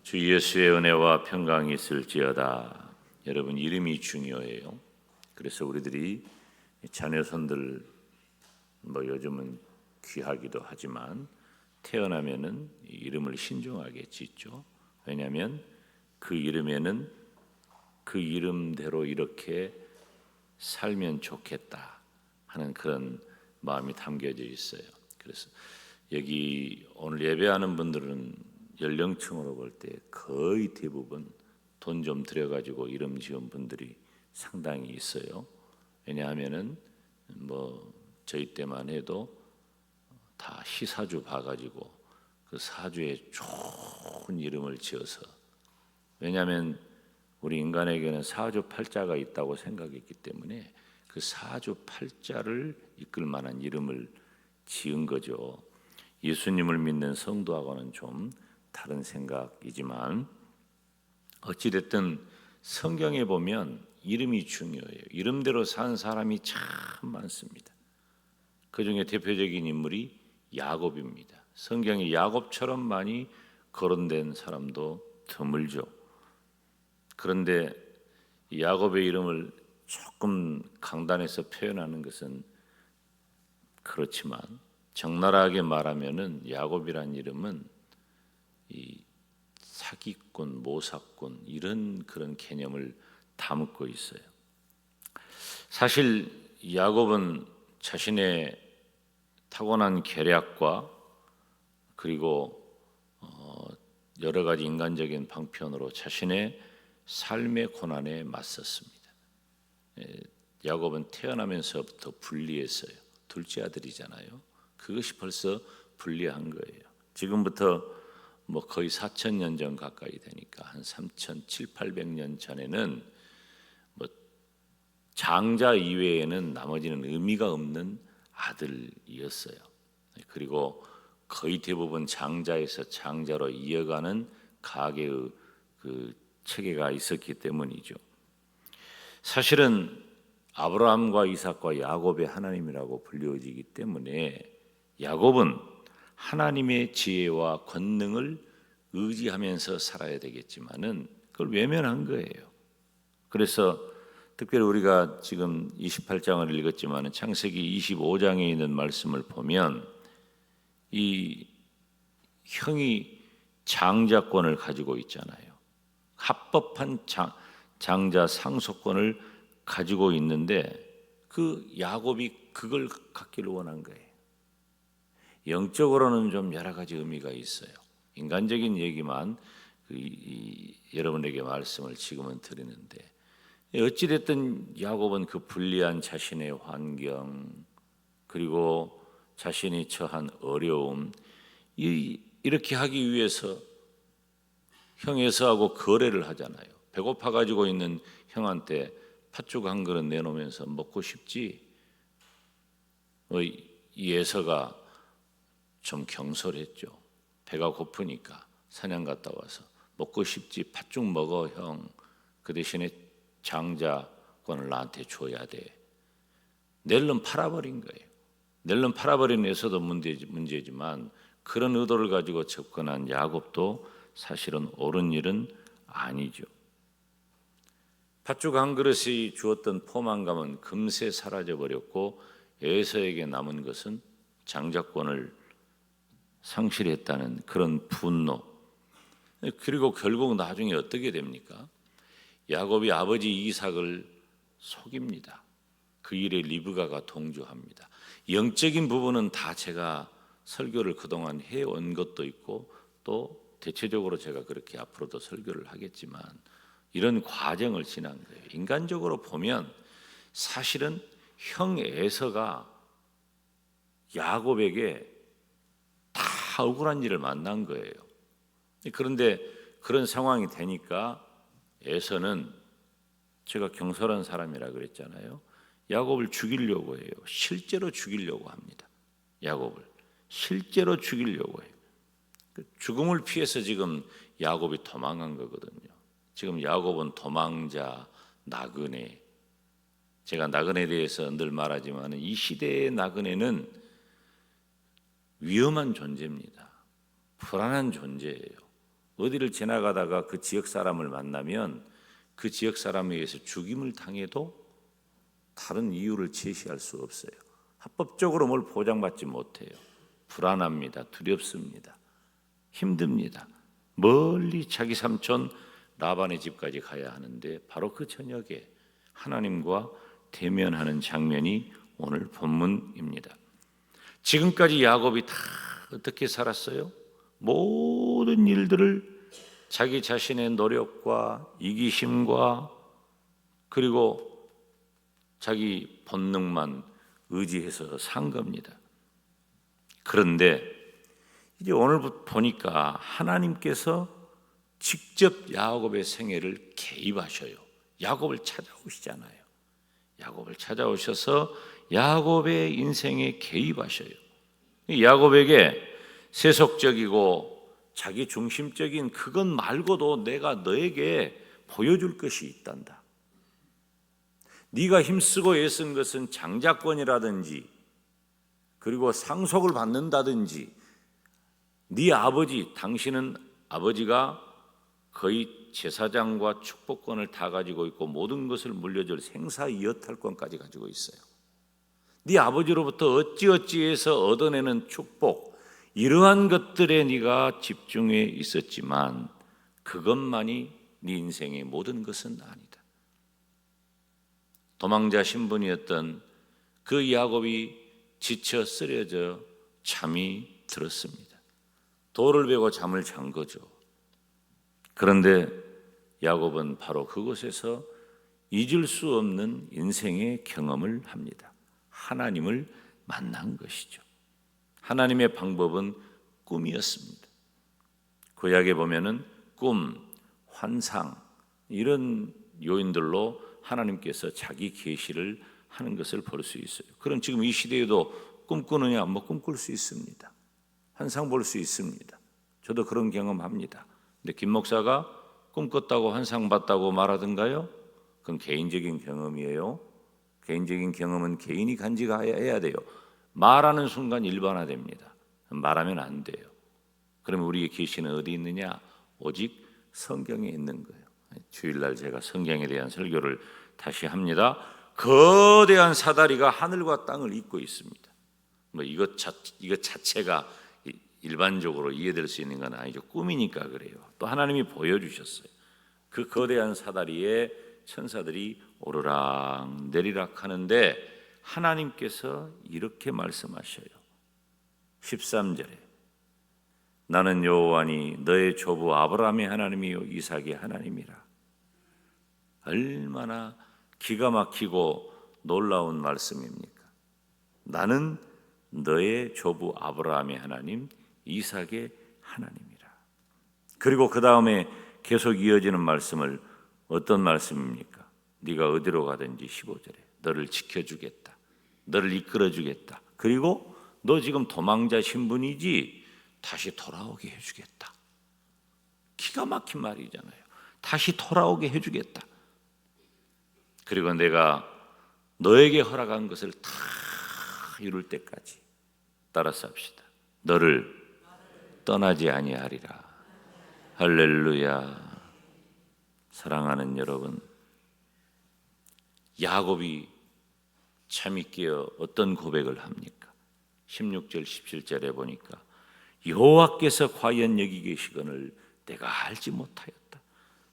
주 예수의 은혜와 평강이 있을지어다. 여러분, 이름이 중요해요. 그래서 우리들이 자녀손들 요즘은 귀하기도 하지만 태어나면은 이름을 신중하게 짓죠. 왜냐하면 그 이름에는 그 이름대로 이렇게 살면 좋겠다 하는 그런 마음이 담겨져 있어요. 그래서 여기 오늘 예배하는 분들은 연령층으로 볼 때 거의 대부분 돈 좀 들여가지고 이름 지은 분들이 상당히 있어요. 왜냐하면은 저희 때만 해도 다 시사주 봐가지고 그 사주에 좋은 이름을 지어서, 왜냐하면 우리 인간에게는 사주 팔자가 있다고 생각했기 때문에 그 사주 팔자를 이끌 만한 이름을 지은 거죠. 예수님을 믿는 성도하고는 좀 다른 생각이지만 어찌됐든 성경에 보면 이름이 중요해요. 이름대로 산 사람이 참 많습니다. 그 중에 대표적인 인물이 야곱입니다. 성경에 야곱처럼 많이 거론된 사람도 드물죠. 그런데 야곱의 이름을 조금 강단해서 표현하는 것은 그렇지만 적나라하게 말하면은 야곱이란 이름은 이 사기꾼, 모사꾼 이런 그런 개념을 담고 있어요. 사실 야곱은 자신의 타고난 계략과 그리고 여러 가지 인간적인 방편으로 자신의 삶의 고난에 맞섰습니다. 야곱은 태어나면서부터 불리했어요. 둘째 아들이잖아요. 그것이 벌써 불리한 거예요. 지금부터 거의 4,000년 전 가까이 되니까 한 3,700~800년 전에는 장자 이외에는 나머지는 의미가 없는 아들이었어요. 그리고 거의 대부분 장자에서 장자로 이어가는 가계의 그 체계가 있었기 때문이죠. 사실은 아브라함과 이삭과 야곱의 하나님이라고 불려지기 때문에 야곱은 하나님의 지혜와 권능을 의지하면서 살아야 되겠지만은 그걸 외면한 거예요. 그래서 특별히 우리가 지금 28장을 읽었지만은 창세기 25장에 있는 말씀을 보면 이 형이 장자권을 가지고 있잖아요. 합법한 장자 상속권을 가지고 있는데 그 야곱이 그걸 갖기를 원한 거예요. 영적으로는 좀 여러 가지 의미가 있어요. 인간적인 얘기만 여러분에게 말씀을 지금은 드리는데, 어찌됐든 야곱은 그 불리한 자신의 환경 그리고 자신이 처한 어려움 이렇게 하기 위해서 형 에서하고 거래를 하잖아요. 배고파 가지고 있는 형한테 팥죽 한 그릇 내놓으면서 먹고 싶지? 이 에서가 좀 경솔했죠. 배가 고프니까 사냥 갔다 와서 먹고 싶지? 팥죽 먹어 형. 그 대신에 장자권을 나한테 줘야 돼. 낼름 팔아버린 거예요. 낼름 팔아버린 에서도 문제지만 그런 의도를 가지고 접근한 야곱도 사실은 옳은 일은 아니죠. 팥죽 한 그릇이 주었던 포만감은 금세 사라져버렸고 에서에게 남은 것은 장자권을 상실했다는 그런 분노. 그리고 결국 나중에 어떻게 됩니까? 야곱이 아버지 이삭을 속입니다. 그 일에 리브가가 동조합니다. 영적인 부분은 다 제가 설교를 그동안 해온 것도 있고 또 대체적으로 제가 그렇게 앞으로도 설교를 하겠지만 이런 과정을 지난 거예요. 인간적으로 보면 사실은 형 에서가 야곱에게 다 억울한 일을 만난 거예요. 그런데 그런 상황이 되니까 에서는, 제가 경솔한 사람이라 그랬잖아요. 야곱을 죽이려고 해요. 실제로 죽이려고 합니다. 야곱을 실제로 죽이려고 해요. 죽음을 피해서 지금 야곱이 도망간 거거든요. 지금 야곱은 도망자, 나그네. 제가 나그네에 대해서 늘 말하지만 이 시대의 나그네는 위험한 존재입니다. 불안한 존재예요. 어디를 지나가다가 그 지역 사람을 만나면 그 지역 사람에 의해서 죽임을 당해도 다른 이유를 제시할 수 없어요. 합법적으로 뭘 보장받지 못해요. 불안합니다. 두렵습니다. 힘듭니다. 멀리 자기 삼촌 라반의 집까지 가야 하는데 바로 그 저녁에 하나님과 대면하는 장면이 오늘 본문입니다. 지금까지 야곱이 다 어떻게 살았어요? 모든 일들을 자기 자신의 노력과 이기심과 그리고 자기 본능만 의지해서 산 겁니다. 그런데 이제 오늘 보니까 하나님께서 직접 야곱의 생애를 개입하셔요. 야곱을 찾아오시잖아요. 야곱을 찾아오셔서 야곱의 인생에 개입하셔요. 야곱에게 세속적이고 자기 중심적인 그것 말고도 내가 너에게 보여줄 것이 있단다. 네가 힘쓰고 애쓴 것은 장자권이라든지 그리고 상속을 받는다든지 네 아버지, 당신은 아버지가 거의 제사장과 축복권을 다 가지고 있고 모든 것을 물려줄 생사이어탈권까지 가지고 있어요. 네 아버지로부터 어찌어찌해서 얻어내는 축복, 이러한 것들에 네가 집중해 있었지만 그것만이 네 인생의 모든 것은 아니다. 도망자 신분이었던 그 야곱이 지쳐 쓰려져 잠이 들었습니다. 돌을 베고 잠을 잔 거죠. 그런데 야곱은 바로 그곳에서 잊을 수 없는 인생의 경험을 합니다. 하나님을 만난 것이죠. 하나님의 방법은 꿈이었습니다. 구약에 보면은 꿈, 환상 이런 요인들로 하나님께서 자기 계시를 하는 것을 볼 수 있어요. 그럼 지금 이 시대에도 꿈꾸느냐? 뭐 꿈꿀 수 있습니다. 환상 볼 수 있습니다. 저도 그런 경험합니다. 근데 김 목사가 꿈꿨다고 환상 봤다고 말하던가요? 그건 개인적인 경험이에요. 개인적인 경험은 개인이 간직해야 돼요. 말하는 순간 일반화됩니다. 말하면 안 돼요. 그러면 우리의 계시는 어디 있느냐? 오직 성경에 있는 거예요. 주일날 제가 성경에 대한 설교를 다시 합니다. 거대한 사다리가 하늘과 땅을 잇고 있습니다. 뭐 이것 자체가 일반적으로 이해될 수 있는 건 아니죠. 꿈이니까 그래요. 또 하나님이 보여주셨어요. 그 거대한 사다리에 천사들이 오르락 내리락 하는데 하나님께서 이렇게 말씀하셔요. 13절에 나는 여호와니 너의 조부 아브라함의 하나님이요 이삭의 하나님이라. 얼마나 기가 막히고 놀라운 말씀입니까? 나는 너의 조부 아브라함의 하나님 이삭의 하나님이라. 그리고 그 다음에 계속 이어지는 말씀을 어떤 말씀입니까? 네가 어디로 가든지 15절에 너를 지켜주겠다. 너를 이끌어주겠다. 그리고 너 지금 도망자 신분이지 다시 돌아오게 해주겠다. 기가 막힌 말이잖아요. 다시 돌아오게 해주겠다. 그리고 내가 너에게 허락한 것을 다 이룰 때까지 따라서 합시다. 너를 떠나지 아니하리라. 할렐루야. 사랑하는 여러분, 야곱이 잠이 깨어 어떤 고백을 합니까? 16절 17절에 보니까 여호와께서 과연 여기 계시거늘 내가 알지 못하였다.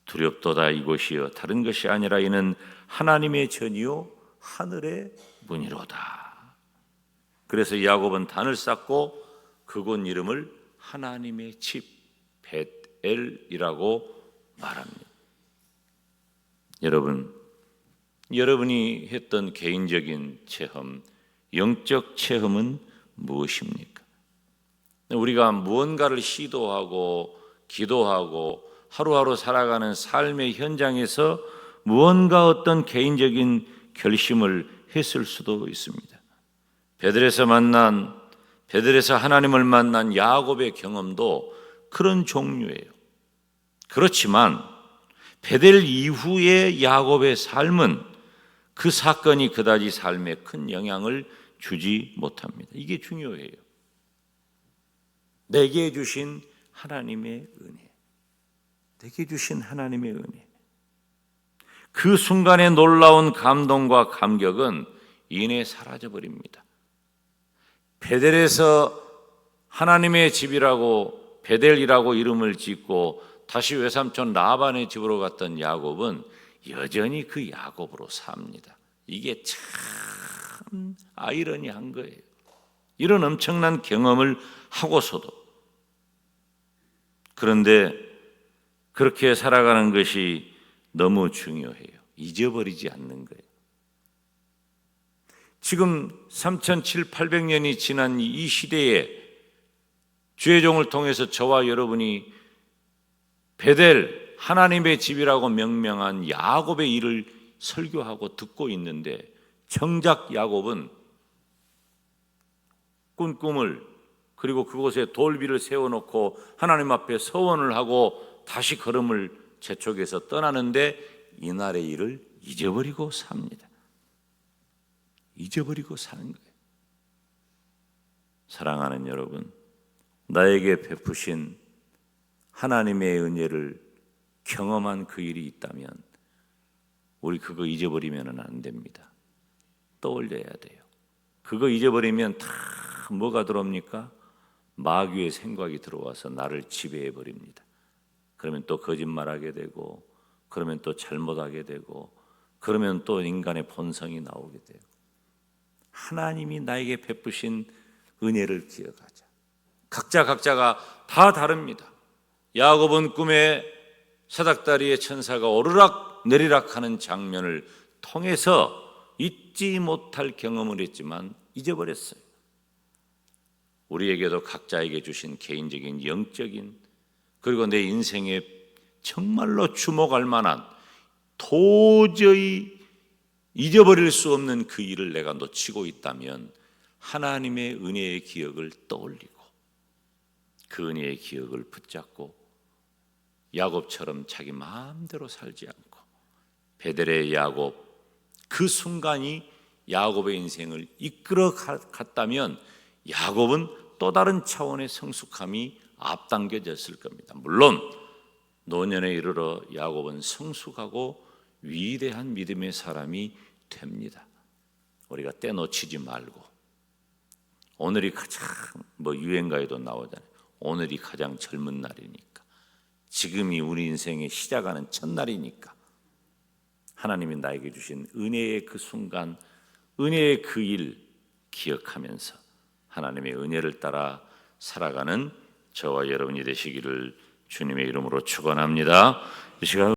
두렵도다 이곳이여 다른 것이 아니라 이는 하나님의 전이요 하늘의 문이로다. 그래서 야곱은 단을 쌓고 그곳 이름을 하나님의 집 벳엘이라고 말합니다. 여러분이 했던 개인적인 체험, 영적 체험은 무엇입니까? 우리가 무언가를 시도하고 기도하고 하루하루 살아가는 삶의 현장에서 무언가 어떤 개인적인 결심을 했을 수도 있습니다. 베들에서 하나님을 만난 야곱의 경험도 그런 종류예요. 그렇지만 베델 이후의 야곱의 삶은 그 사건이 그다지 삶에 큰 영향을 주지 못합니다. 이게 중요해요. 내게 주신 하나님의 은혜. 내게 주신 하나님의 은혜, 그 순간의 놀라운 감동과 감격은 이내 사라져버립니다. 베델에서 하나님의 집이라고 베델이라고 이름을 짓고 다시 외삼촌 라반의 집으로 갔던 야곱은 여전히 그 야곱으로 삽니다. 이게 참 아이러니한 거예요. 이런 엄청난 경험을 하고서도. 그런데 그렇게 살아가는 것이 너무 중요해요. 잊어버리지 않는 거예요. 지금 3700~800년이 지난 이 시대에 주의 종을 통해서 저와 여러분이 베델, 하나님의 집이라고 명명한 야곱의 일을 설교하고 듣고 있는데, 정작 야곱은 꾼 꿈을, 그리고 그곳에 돌비를 세워놓고 하나님 앞에 서원을 하고 다시 걸음을 재촉해서 떠나는데 이날의 일을 잊어버리고 삽니다. 잊어버리고 사는 거예요. 사랑하는 여러분, 나에게 베푸신 하나님의 은혜를 경험한 그 일이 있다면 우리 그거 잊어버리면 안 됩니다. 떠올려야 돼요. 그거 잊어버리면 다 뭐가 들어옵니까? 마귀의 생각이 들어와서 나를 지배해 버립니다. 그러면 또 거짓말하게 되고, 그러면 또 잘못하게 되고, 그러면 또 인간의 본성이 나오게 돼요. 하나님이 나에게 베푸신 은혜를 기억하자. 각자가 다 다릅니다. 야곱은 꿈에 사닥다리의 천사가 오르락 내리락 하는 장면을 통해서 잊지 못할 경험을 했지만 잊어버렸어요. 우리에게도 각자에게 주신 개인적인 영적인, 그리고 내 인생에 정말로 주목할 만한, 도저히 잊어버릴 수 없는 그 일을 내가 놓치고 있다면 하나님의 은혜의 기억을 떠올리고 그 은혜의 기억을 붙잡고 야곱처럼 자기 마음대로 살지 않고 베델의 야곱, 그 순간이 야곱의 인생을 이끌어 갔다면 야곱은 또 다른 차원의 성숙함이 앞당겨졌을 겁니다. 물론 노년에 이르러 야곱은 성숙하고 위대한 믿음의 사람이 됩니다. 우리가 떼놓치지 말고, 오늘이 가장 유행가에도 나오잖아요. 오늘이 가장 젊은 날이니까, 지금이 우리 인생의 시작하는 첫날이니까 하나님이 나에게 주신 은혜의 그 순간, 은혜의 그 일 기억하면서 하나님의 은혜를 따라 살아가는 저와 여러분이 되시기를 주님의 이름으로 축원합니다. 이 시간